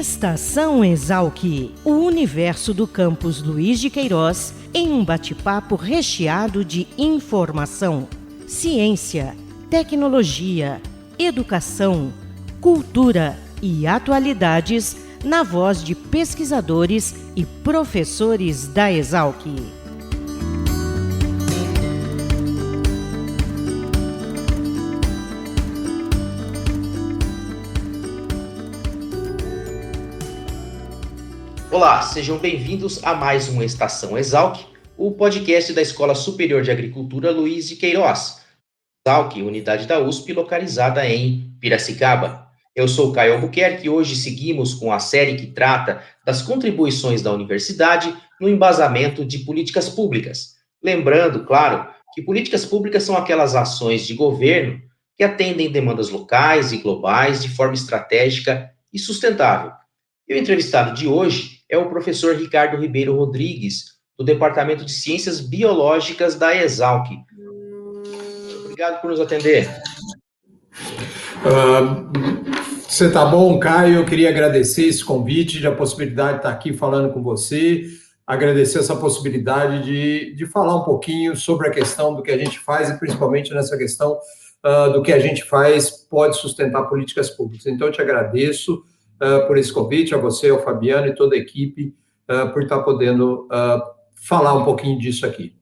Estação Exalc, o universo do campus Luiz de Queiroz, em um bate-papo recheado de informação, ciência, tecnologia, educação, cultura e atualidades, na voz de pesquisadores e professores da Exalc. Olá, sejam bem-vindos a mais uma Estação Exalc, o podcast da Escola Superior de Agricultura Luiz de Queiroz, Exalc, unidade da USP, localizada em Piracicaba. Eu sou Caio Albuquerque e hoje seguimos com a série que trata das contribuições da universidade no embasamento de políticas públicas. Lembrando, claro, que políticas públicas são aquelas ações de governo que atendem demandas locais e globais de forma estratégica e sustentável. E o entrevistado de hoje é o professor Ricardo Ribeiro Rodrigues, do Departamento de Ciências Biológicas da Exalc. Obrigado por nos atender. Você tá bom, Caio? Eu queria agradecer esse convite, a possibilidade de estar aqui falando com você, agradecer essa possibilidade de falar um pouquinho sobre a questão do que a gente faz e principalmente nessa questão do que a gente faz pode sustentar políticas públicas. Então, eu te agradeço por esse convite, a você, ao Fabiano e toda a equipe, por estar podendo falar um pouquinho disso aqui.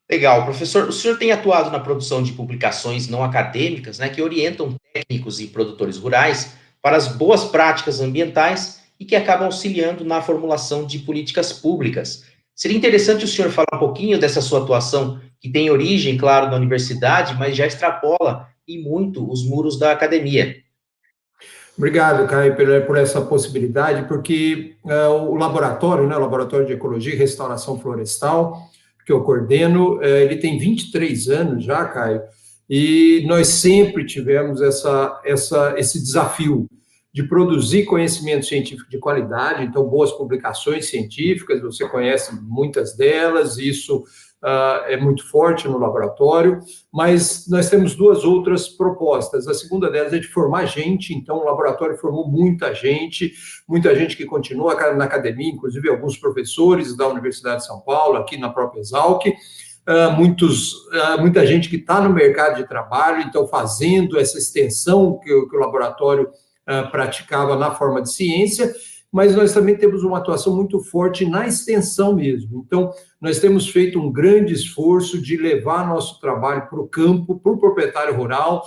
Legal. Professor, o senhor tem atuado na produção de publicações não acadêmicas, né, que orientam técnicos e produtores rurais para as boas práticas ambientais e que acabam auxiliando na formulação de políticas públicas. Seria interessante o senhor falar um pouquinho dessa sua atuação, que tem origem, claro, na universidade, mas já extrapola e muito os muros da academia. Obrigado, Caio, por essa possibilidade, porque o laboratório, né, o Laboratório de Ecologia e Restauração Florestal, que eu coordeno, ele tem 23 anos já, Caio, e nós sempre tivemos esse desafio de produzir conhecimento científico de qualidade, então boas publicações científicas, você conhece muitas delas, isso é muito forte no laboratório, mas nós temos duas outras propostas. A segunda delas é de formar gente, então o laboratório formou muita gente que continua na academia, inclusive alguns professores da Universidade de São Paulo, aqui na própria Exalc, muita gente que está no mercado de trabalho, então fazendo essa extensão que o laboratório praticava na forma de ciência, mas nós também temos uma atuação muito forte na extensão mesmo. Então, nós temos feito um grande esforço de levar nosso trabalho para o campo, para o proprietário rural,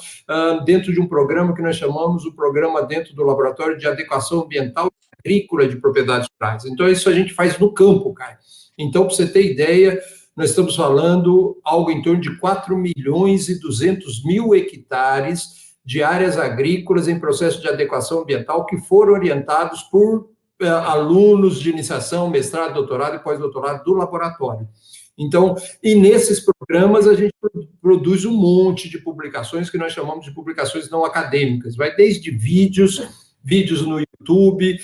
dentro de um programa que nós chamamos o programa dentro do Laboratório de Adequação Ambiental e Agrícola de Propriedades Rurais. Então, isso a gente faz no campo, cara. Então, para você ter ideia, nós estamos falando algo em torno de 4.200.000 hectares de áreas agrícolas em processo de adequação ambiental que foram orientados por alunos de iniciação, mestrado, doutorado e pós-doutorado do laboratório. Então, e nesses programas a gente produz um monte de publicações que nós chamamos de publicações não acadêmicas, vai desde vídeos no YouTube,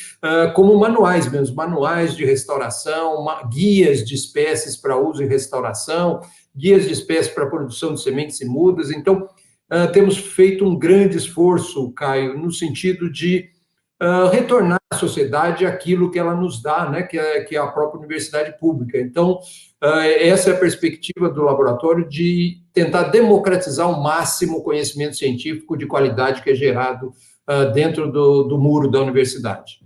como manuais mesmo, manuais de restauração, guias de espécies para uso em restauração, guias de espécies para produção de sementes e mudas. Então, temos feito um grande esforço, Caio, no sentido de retornar à sociedade aquilo que ela nos dá, né, que é a própria universidade pública. Então, essa é a perspectiva do laboratório de tentar democratizar ao máximo o conhecimento científico de qualidade que é gerado dentro do muro da universidade.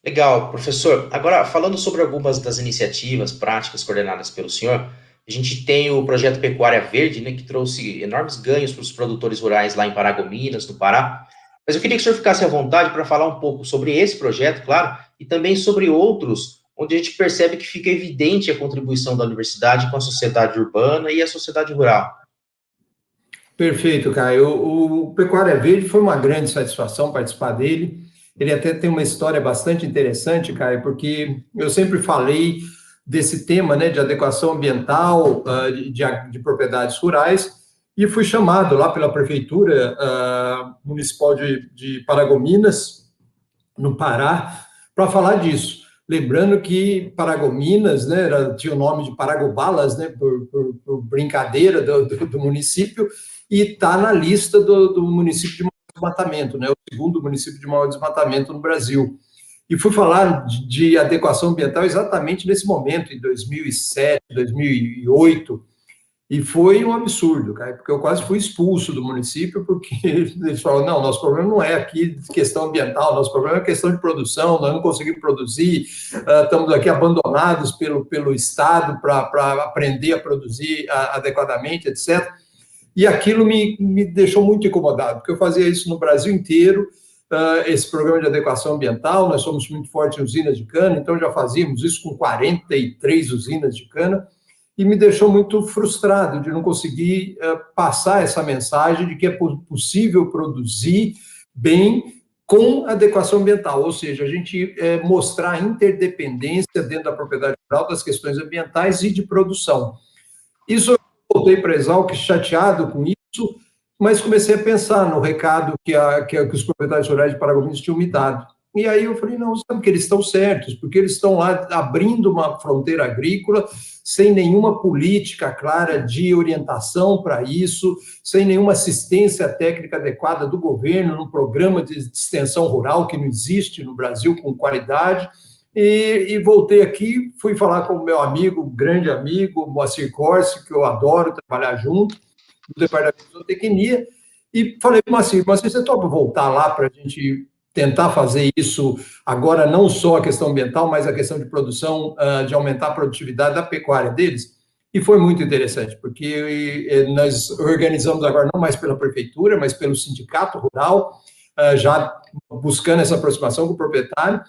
Legal, professor. Agora, falando sobre algumas das iniciativas práticas coordenadas pelo senhor, a gente tem o projeto Pecuária Verde, né, que trouxe enormes ganhos para os produtores rurais lá em Paragominas, no Pará. Mas eu queria que o senhor ficasse à vontade para falar um pouco sobre esse projeto, claro, e também sobre outros, onde a gente percebe que fica evidente a contribuição da universidade com a sociedade urbana e a sociedade rural. Perfeito, Caio. O Pecuária Verde foi uma grande satisfação participar dele. Ele até tem uma história bastante interessante, Caio, porque eu sempre falei desse tema, né, de adequação ambiental de propriedades rurais, e fui chamado lá pela Prefeitura Municipal de Paragominas, no Pará, para falar disso. Lembrando que Paragominas, né, tinha o nome de Paragobalas, né, por brincadeira do município, e está na lista do município de desmatamento, né? O segundo município de maior desmatamento no Brasil. E fui falar de adequação ambiental exatamente nesse momento, em 2007, 2008, e foi um absurdo, cara, porque eu quase fui expulso do município, porque eles falaram, não, nosso problema não é aqui questão ambiental, nosso problema é questão de produção, nós não conseguimos produzir, estamos aqui abandonados pelo Estado para aprender a produzir adequadamente, etc. E aquilo me deixou muito incomodado, porque eu fazia isso no Brasil inteiro, esse programa de adequação ambiental, nós somos muito fortes em usinas de cana, então já fazíamos isso com 43 usinas de cana, e me deixou muito frustrado de não conseguir passar essa mensagem de que é possível produzir bem com adequação ambiental, ou seja, a gente mostrar a interdependência dentro da propriedade rural das questões ambientais e de produção. Isso eu voltei para a Exalc chateado com isso, mas comecei a pensar no recado que os proprietários rurais de Paragominas tinham me dado. E aí eu falei, não, sabe que eles estão certos, porque eles estão lá abrindo uma fronteira agrícola sem nenhuma política clara de orientação para isso, sem nenhuma assistência técnica adequada do governo, num programa de extensão rural que não existe no Brasil com qualidade. E voltei aqui, fui falar com o meu amigo, grande amigo, Moacir Corsi, que eu adoro trabalhar junto, do Departamento de Zootecnia, e falei para o Moacir, você topa voltar lá para a gente tentar fazer isso agora, não só a questão ambiental, mas a questão de produção, de aumentar a produtividade da pecuária deles? E foi muito interessante, porque nós organizamos agora não mais pela prefeitura, mas pelo sindicato rural, já buscando essa aproximação com o proprietário,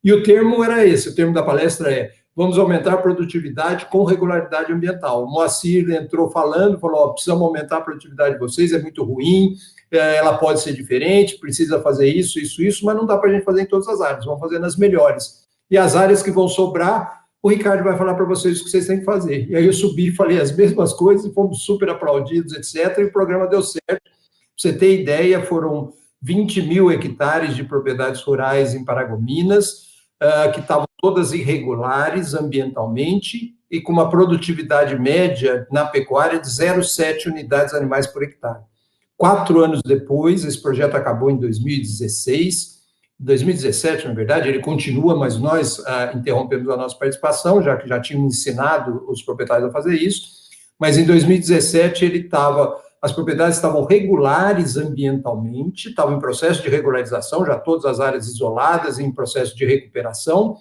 e o termo era esse, o termo da palestra é: vamos aumentar a produtividade com regularidade ambiental. O Moacir entrou falando, falou, precisamos aumentar a produtividade de vocês, é muito ruim, ela pode ser diferente, precisa fazer isso, mas não dá para a gente fazer em todas as áreas, vamos fazer nas melhores. E as áreas que vão sobrar, o Ricardo vai falar para vocês o que vocês têm que fazer. E aí eu subi e falei as mesmas coisas, e fomos super aplaudidos, etc., e o programa deu certo. Para você ter ideia, foram 20 mil hectares de propriedades rurais em Paragominas, que estavam todas irregulares ambientalmente e com uma produtividade média na pecuária de 0,7 unidades animais por hectare. 4 anos depois, esse projeto acabou em 2017, na verdade, ele continua, mas nós interrompemos a nossa participação, já que já tínhamos ensinado os proprietários a fazer isso, mas em 2017 as propriedades estavam regulares ambientalmente, estavam em processo de regularização, já todas as áreas isoladas, em processo de recuperação,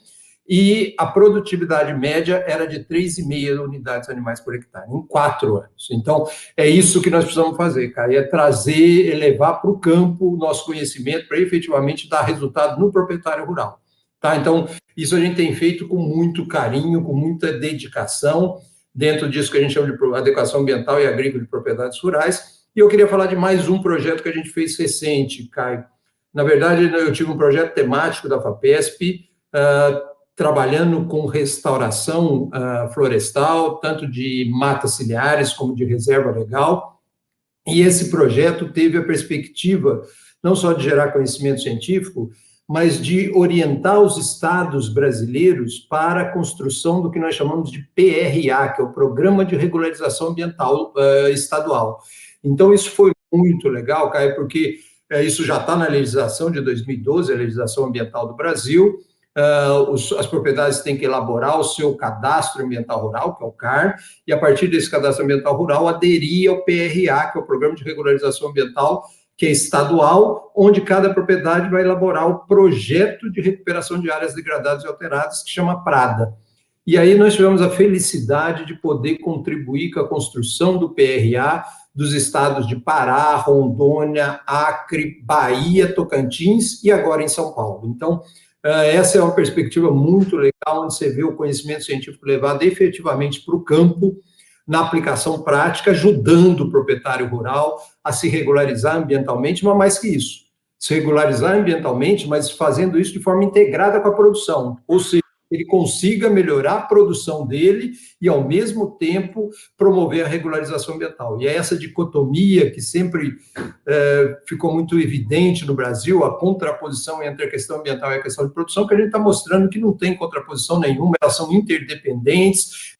e a produtividade média era de 3,5 unidades animais por hectare, em 4 anos. Então, é isso que nós precisamos fazer, cara, é trazer, elevar para o campo o nosso conhecimento para efetivamente dar resultado no proprietário rural. Tá? Então, isso a gente tem feito com muito carinho, com muita dedicação, dentro disso que a gente chama de adequação ambiental e agrícola de propriedades rurais. E eu queria falar de mais um projeto que a gente fez recente, Caio. Na verdade, eu tive um projeto temático da FAPESP, trabalhando com restauração florestal, tanto de matas ciliares como de reserva legal, e esse projeto teve a perspectiva não só de gerar conhecimento científico, mas de orientar os estados brasileiros para a construção do que nós chamamos de PRA, que é o Programa de Regularização Ambiental Estadual. Então, isso foi muito legal, Caio, porque isso já está na legislação de 2012, a legislação ambiental do Brasil. As propriedades têm que elaborar o seu cadastro ambiental rural, que é o CAR, e a partir desse cadastro ambiental rural aderir ao PRA, que é o Programa de Regularização Ambiental, que é estadual, onde cada propriedade vai elaborar o projeto de recuperação de áreas degradadas e alteradas, que chama PRADA. E aí nós tivemos a felicidade de poder contribuir com a construção do PRA dos estados de Pará, Rondônia, Acre, Bahia, Tocantins e agora em São Paulo. Então, essa é uma perspectiva muito legal, onde você vê o conhecimento científico levado efetivamente para o campo, na aplicação prática, ajudando o proprietário rural a se regularizar ambientalmente, mas mais que isso, se regularizar ambientalmente, mas fazendo isso de forma integrada com a produção, ou seja, ele consiga melhorar a produção dele e, ao mesmo tempo, promover a regularização ambiental. E é essa dicotomia que sempre ficou muito evidente no Brasil, a contraposição entre a questão ambiental e a questão de produção, que a gente está mostrando que não tem contraposição nenhuma, elas são interdependentes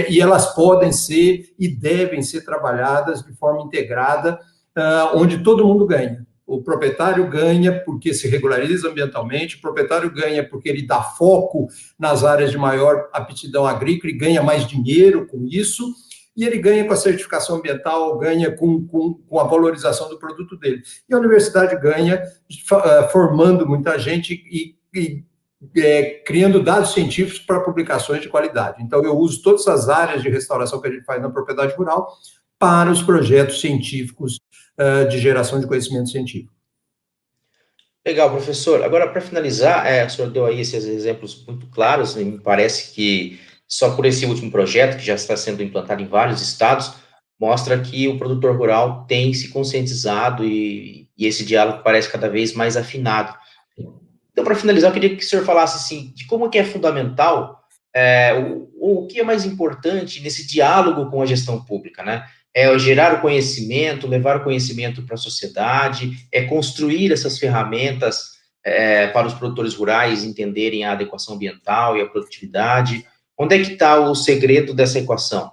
e elas podem ser e devem ser trabalhadas de forma integrada, onde todo mundo ganha. O proprietário ganha porque se regulariza ambientalmente, o proprietário ganha porque ele dá foco nas áreas de maior aptidão agrícola e ganha mais dinheiro com isso, e ele ganha com a certificação ambiental, ganha com a valorização do produto dele. E a universidade ganha formando muita gente e criando dados científicos para publicações de qualidade. Então, eu uso todas essas áreas de restauração que a gente faz na propriedade rural para os projetos científicos de geração de conhecimento científico. Legal, professor. Agora, para finalizar, o senhor deu aí esses exemplos muito claros, e me parece que só por esse último projeto, que já está sendo implantado em vários estados, mostra que o produtor rural tem se conscientizado e esse diálogo parece cada vez mais afinado. Então, para finalizar, eu queria que o senhor falasse assim, de como que é fundamental, o que é mais importante nesse diálogo com a gestão pública, né? É gerar o conhecimento, levar o conhecimento para a sociedade, é construir essas ferramentas para os produtores rurais entenderem a adequação ambiental e a produtividade. Onde é que está o segredo dessa equação?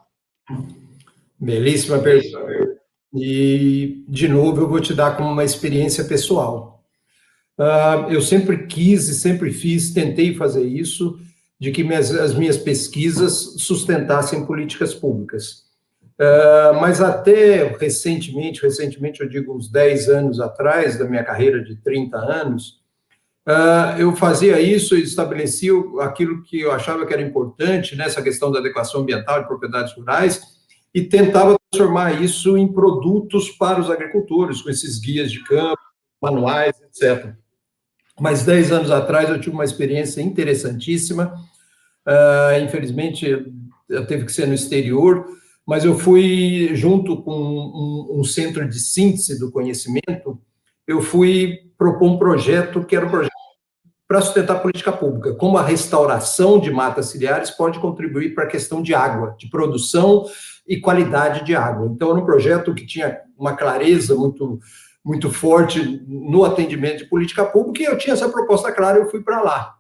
Belíssima pergunta. E, de novo, eu vou te dar como uma experiência pessoal. Eu sempre quis e sempre fiz, tentei fazer isso, de que as minhas pesquisas sustentassem políticas públicas. Mas até recentemente, eu digo uns 10 anos atrás, da minha carreira de 30 anos, eu fazia isso e estabelecia aquilo que eu achava que era importante, nessa questão da adequação ambiental de propriedades rurais, e tentava transformar isso em produtos para os agricultores, com esses guias de campo, manuais, etc. Mas 10 anos atrás eu tive uma experiência interessantíssima, infelizmente eu teve que ser no exterior, mas eu fui, junto com um centro de síntese do conhecimento, eu fui propor um projeto que era um projeto para sustentar a política pública, como a restauração de matas ciliares pode contribuir para a questão de água, de produção e qualidade de água. Então, era um projeto que tinha uma clareza muito forte no atendimento de política pública, e eu tinha essa proposta clara, eu fui para lá.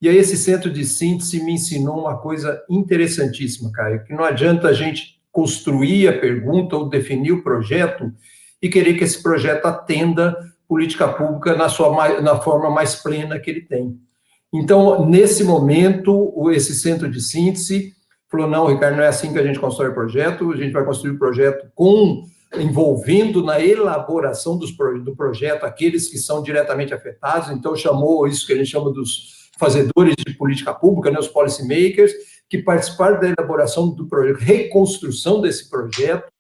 E aí esse centro de síntese me ensinou uma coisa interessantíssima, Caio, que não adianta a gente construir a pergunta ou definir o projeto e querer que esse projeto atenda política pública na forma mais plena que ele tem. Então, nesse momento, esse centro de síntese falou, não, Ricardo, não é assim que a gente constrói o projeto, a gente vai construir o projeto envolvendo na elaboração do projeto aqueles que são diretamente afetados, então chamou isso que a gente chama dos fazedores de política pública, né, os policymakers, que participaram da elaboração do projeto, reconstrução desse projeto,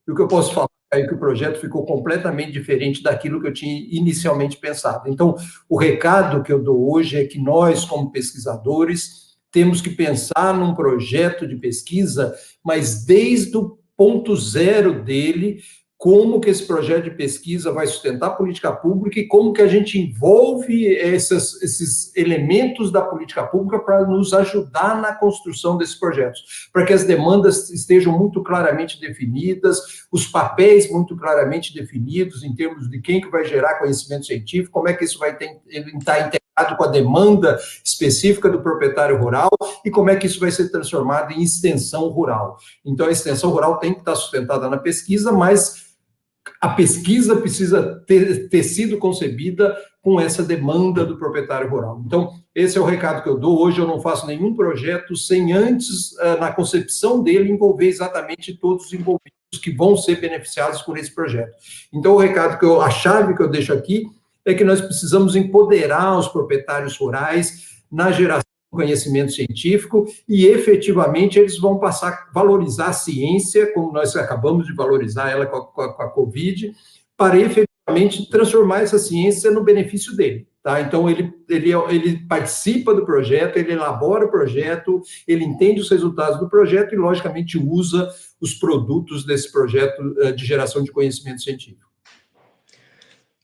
e o que eu posso falar é que o projeto ficou completamente diferente daquilo que eu tinha inicialmente pensado. Então, o recado que eu dou hoje é que nós, como pesquisadores, temos que pensar num projeto de pesquisa, mas desde o ponto zero dele, como que esse projeto de pesquisa vai sustentar a política pública e como que a gente envolve esses elementos da política pública para nos ajudar na construção desses projetos, para que as demandas estejam muito claramente definidas, os papéis muito claramente definidos em termos de quem que vai gerar conhecimento científico, como é que isso vai estar integrado com a demanda específica do proprietário rural e como é que isso vai ser transformado em extensão rural. Então, a extensão rural tem que estar sustentada na pesquisa, mas a pesquisa precisa ter sido concebida com essa demanda do proprietário rural. Então, esse é o recado que eu dou. Hoje eu não faço nenhum projeto sem antes, na concepção dele, envolver exatamente todos os envolvidos que vão ser beneficiados por esse projeto. Então, a chave que eu deixo aqui é que nós precisamos empoderar os proprietários rurais na geração de conhecimento científico e, efetivamente, eles vão passar a valorizar a ciência, como nós acabamos de valorizar ela com a Covid, para efetivamente transformar essa ciência no benefício dele. Tá? Então, ele participa do projeto, ele elabora o projeto, ele entende os resultados do projeto e, logicamente, usa os produtos desse projeto de geração de conhecimento científico.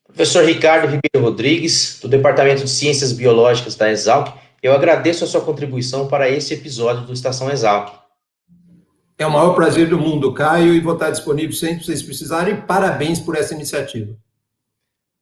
Professor Ricardo Ribeiro Rodrigues, do Departamento de Ciências Biológicas da Exalc, eu agradeço a sua contribuição para esse episódio do Estação Exalc. É o maior prazer do mundo, Caio, e vou estar disponível sempre que vocês precisarem. Parabéns por essa iniciativa.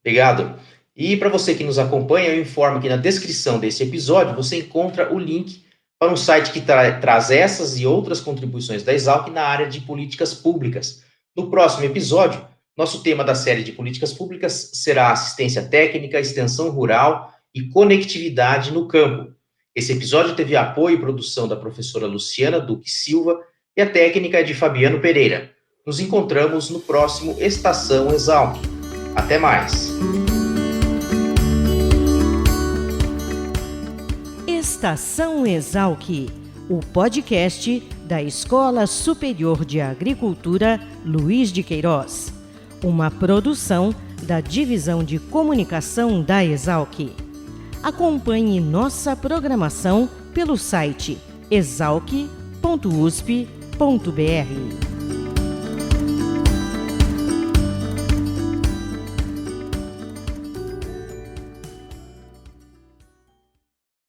Obrigado. E para você que nos acompanha, eu informo que na descrição desse episódio você encontra o link para um site que traz essas e outras contribuições da Exalc na área de políticas públicas. No próximo episódio, Nosso tema da série de políticas públicas será assistência técnica, extensão rural e conectividade no campo. Esse episódio teve apoio e produção da professora Luciana Duque Silva e a técnica é de Fabiano Pereira. Nos encontramos no próximo Estação Exalc. Até mais! Estação Exalc, o podcast da Escola Superior de Agricultura Luiz de Queiroz, uma produção da Divisão de Comunicação da Exalc. Acompanhe nossa programação pelo site exalc.usp.br.